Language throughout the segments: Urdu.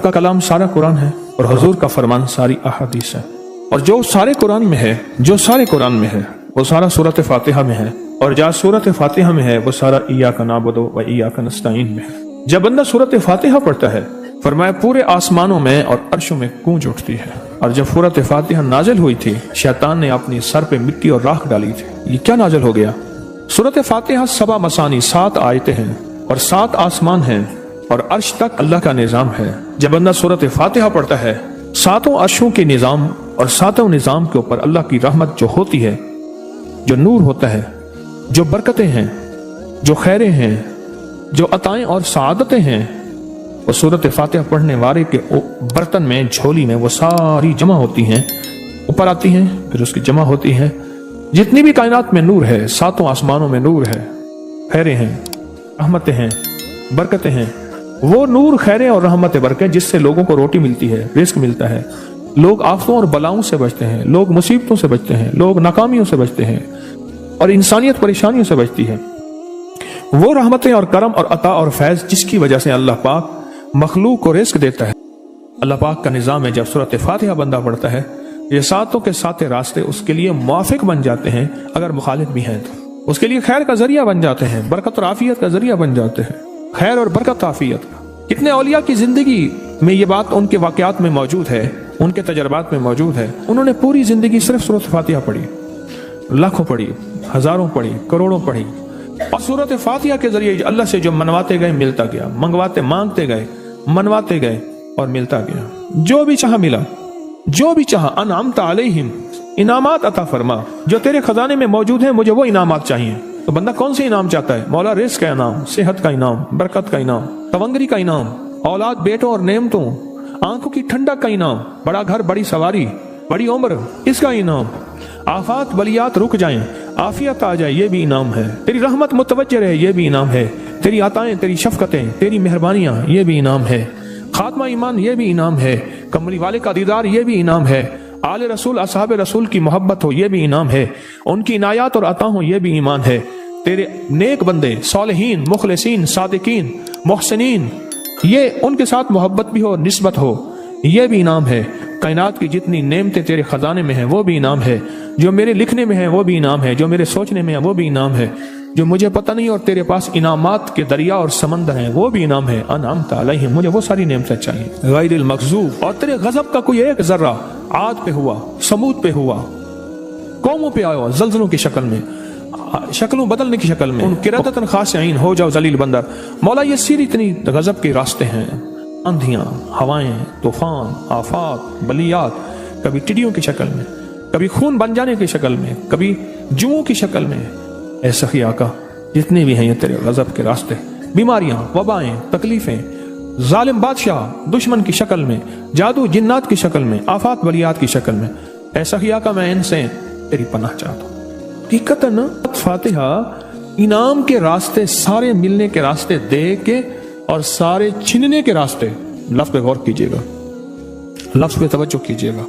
کا کلام سارا قرآن ہے اور حضور کا فرمان ساری احادیث ہے، اور جو سارے قرآن میں ہے، جو سارے قرآن میں ہے وہ سارا سورۃ فاتحہ میں ہے، اور جو سورۃ فاتحہ میں ہے وہ سارا ایاک نعبد و ایاک نستعین میں ہے۔ جب بندہ سورۃ فاتحہ پڑھتا ہے فرمایا پورے آسمانوں میں اور عرشوں میں گونج اٹھتی ہے۔ اور جب سورۃ فاتحہ نازل ہوئی تھی شیطان نے اپنی سر پہ مٹی اور راکھ ڈالی تھی۔ یہ کیا نازل ہو گیا؟ سورۃ فاتحہ 7 مثانی 7 آیتیں ہیں اور 7 آسمان ہیں اور عرش تک اللہ کا نظام ہے۔ جب بندہ سورۃ فاتحہ پڑھتا ہے 7 عرشوں کے نظام اور 7 نظام کے اوپر اللہ کی رحمت جو ہوتی ہے، جو نور ہوتا ہے، جو برکتیں ہیں، جو خیریں ہیں، جو عطائیں اور سعادتیں ہیں، وہ سورۃ فاتحہ پڑھنے والے کے برتن میں، جھولی میں وہ ساری جمع ہوتی ہیں، اوپر آتی ہیں پھر اس کی جمع ہوتی ہیں۔ جتنی بھی کائنات میں نور ہے، 7 آسمانوں میں نور ہے، خیریں ہیں، رحمتیں ہیں، برکتیں ہیں، وہ نور، خیریں اور رحمتیں برکتیں جس سے لوگوں کو روٹی ملتی ہے، رزق ملتا ہے، لوگ آفتوں اور بلاؤں سے بچتے ہیں، لوگ مصیبتوں سے بچتے ہیں، لوگ ناکامیوں سے بچتے ہیں اور انسانیت پریشانیوں سے بچتی ہے۔ وہ رحمتیں اور کرم اور عطا اور فیض جس کی وجہ سے اللہ پاک مخلوق کو رزق دیتا ہے۔ اللہ پاک کا نظام ہے، جب سورۃ فاتحہ بندہ پڑھتا ہے یہ 7 کے 7 راستے اس کے لیے موافق بن جاتے ہیں، اگر مخالف بھی ہیں تو اس کے لیے خیر کا ذریعہ بن جاتے ہیں، برکت اور عافیت کا ذریعہ بن جاتے ہیں، خیر اور برکت عافیت کا۔ کتنے اولیاء کی زندگی میں یہ بات ان کے واقعات میں موجود ہے، ان کے تجربات میں موجود ہے، انہوں نے پوری زندگی صرف سورۃ فاتحہ پڑھی، لاکھوں پڑھی، ہزاروں پڑھی، کروڑوں پڑھی، اور سورۃ فاتحہ کے ذریعے اللہ سے جو منواتے گئے ملتا گیا، مانگتے گئے منواتے گئے اور ملتا گیا، جو بھی چاہا ملا، جو بھی چاہا۔ انعمت علیہم، انعامات عطا فرما، جو تیرے خزانے میں موجود ہیں مجھے وہ انعامات چاہیے۔ تو بندہ کون سے انعام چاہتا ہے؟ مولا رزق کا انعام، صحت کا انعام، برکت کا انعام، تونگری کا انعام، اولاد بیٹوں اور نعمتوں، آنکھوں کی ٹھنڈک کا انعام، بڑا گھر، بڑی سواری، بڑی عمر، اس کا انعام، آفات بلیات رک جائیں، عافیت آ جائے، یہ بھی انعام ہے، تیری رحمت متوجہ رہے، یہ بھی انعام ہے، تیری عطائیں، تیری شفقتیں، تیری مہربانیاں، یہ بھی انعام ہے، خاتمہ ایمان، یہ بھی انعام ہے، کملی والے کا دیدار، یہ بھی انعام ہے، آل رسول اصحاب رسول کی محبت ہو، یہ بھی انعام ہے، ان کی عنایات اور عطا ہوں، یہ بھی ایمان ہے، تیرے نیک بندے، صالحین، مخلصین، صادقین، محسنین، یہ ان کے ساتھ محبت بھی ہو، نسبت ہو، یہ بھی انعام ہے، کائنات کی جتنی نعمتیں تیرے خزانے میں ہیں وہ بھی انعام ہے، جو میرے لکھنے میں ہے وہ بھی انعام ہے، جو میرے سوچنے میں ہے وہ بھی انعام ہے، جو مجھے پتہ نہیں اور تیرے پاس انعامات کے دریا اور سمندر ہیں وہ بھی انعام ہے۔ انعمت علیہم، مجھے وہ ساری نعمتیں چاہیے، غیر المغضوب، اور تیرے غضب کا کوئی ایک ذرہ عاد پہ ہوا، سمود پہ ہوا، قوموں پہ آیا زلزلوں کی شکل میں، شکلوں بدلنے کی شکل میں، ان قرادتاً خاشعین، ہو جاؤ ذلیل بندر۔ مولا یہ سیری اتنی غضب کے راستے ہیں، اندھیاں، ہوائیں، طوفان، آفات، بلیات، کبھی ٹڈیوں کی شکل میں، کبھی خون بن جانے کی شکل میں، کبھی جوؤں کی شکل میں۔ اے سخی آقا جتنے بھی ہیں یہ تیرے غضب کے راستے، بیماریاں، وبائیں، تکلیفیں، ظالم بادشاہ دشمن کی شکل میں، جادو جنات کی شکل میں، آفات بلیات کی شکل میں، اے سخی آقا میں ان سے تیری پناہ چاہتا ہوں۔ حقیقتاً فاتحہ انعام کے راستے، سارے ملنے کے راستے دے کے اور سارے چھننے کے راستے، لفظ پہ غور کیجئے گا، لفظ پہ توجہ کیجئے گا،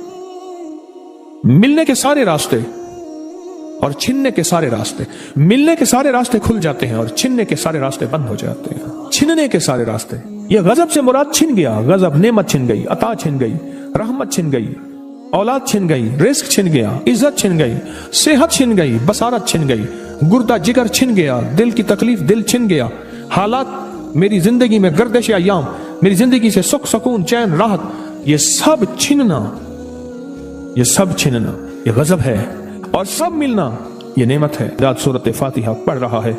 ملنے کے سارے راستے اور چھننے کے سارے راستے، ملنے کے سارے راستے کھل جاتے ہیں اور چھننے کے سارے راستے بند ہو جاتے ہیں۔ چھننے کے سارے راستے، یہ غضب سے مراد چھن گیا، غضب، نعمت چھن گئی، عطا چھن گئی، رحمت چھن گئی، اولاد چھن گئی، رزق چھن گیا، عزت چھن گئی، صحت چھن گئی، بصارت چھن گئی، گردہ جگر چھن گیا، دل کی تکلیف دل چھن گیا، حالات میری زندگی میں، گردش ایام میری زندگی سے، سکھ سکون چین راحت، یہ سب چھننا، یہ سب چھننا یہ غضب ہے، اور سب ملنا یہ نعمت ہے۔ رات سورۃ فاتحہ پڑھ رہا ہے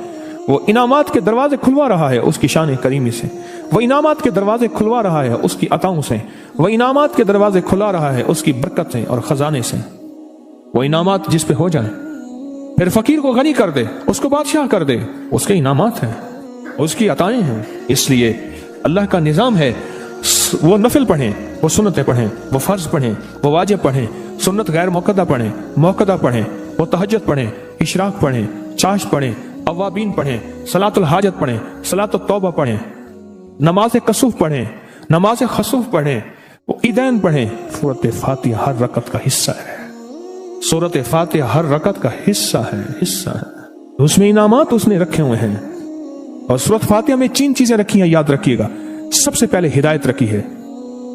وہ انعامات کے دروازے کھلوا رہا ہے اس کی شان کریمی سے، وہ انعامات کے دروازے کھلوا رہا ہے اس کی عطاؤں سے، وہ انعامات کے دروازے کھلا رہا ہے اس کی برکت سے اور خزانے سے۔ وہ انعامات جس پہ ہو جائیں، پھر فقیر کو غنی کر دے، اس کو بادشاہ کر دے، اس کے انعامات ہیں، اس کی عطائیں ہیں۔ اس لیے اللہ کا نظام ہے، وہ نفل پڑھیں، وہ سنتیں پڑھیں، وہ فرض پڑھیں، وہ واجب پڑھیں، سنت غیر موقدہ پڑھیں، موقدہ پڑھیں، وہ تہجد پڑھیں، اشراق پڑھیں، چاشت پڑھیں، اوابین پڑھیں، صلاۃ الحاجت پڑھیں، صلاۃ التوبہ پڑھیں، نماز کسوف پڑھیں، نماز خسوف پڑھیں، وہ عیدین پڑھیں۔ سورۃ فاتحہ ہر رکعت کا حصہ ہے، سورۃ فاتحہ ہر رکعت کا حصہ ہے، اس میں انعامات اس نے رکھے ہوئے ہیں۔ اور سورۃ فاتحہ میں 3 چیزیں رکھی ہیں، یاد رکھیے گا۔ سب سے پہلے ہدایت رکھی ہے،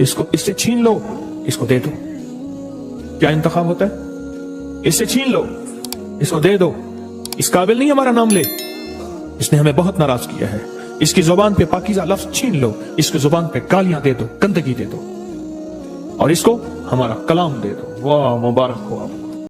اس کو اس سے چھین لو، اس کو دے دو. کیا انتخاب ہوتا ہے؟ اس سے چھین لو، اس کو دے دو. اس قابل نہیں ہمارا نام لے، اس نے ہمیں بہت ناراض کیا ہے. اس کی زبان پہ پاکیزہ لفظ چھین لو، اس کی زبان پہ گالیاں دے دو، گندگی دے دو، اور اس کو ہمارا کلام دے دو. واہ، مبارک ہو آپ.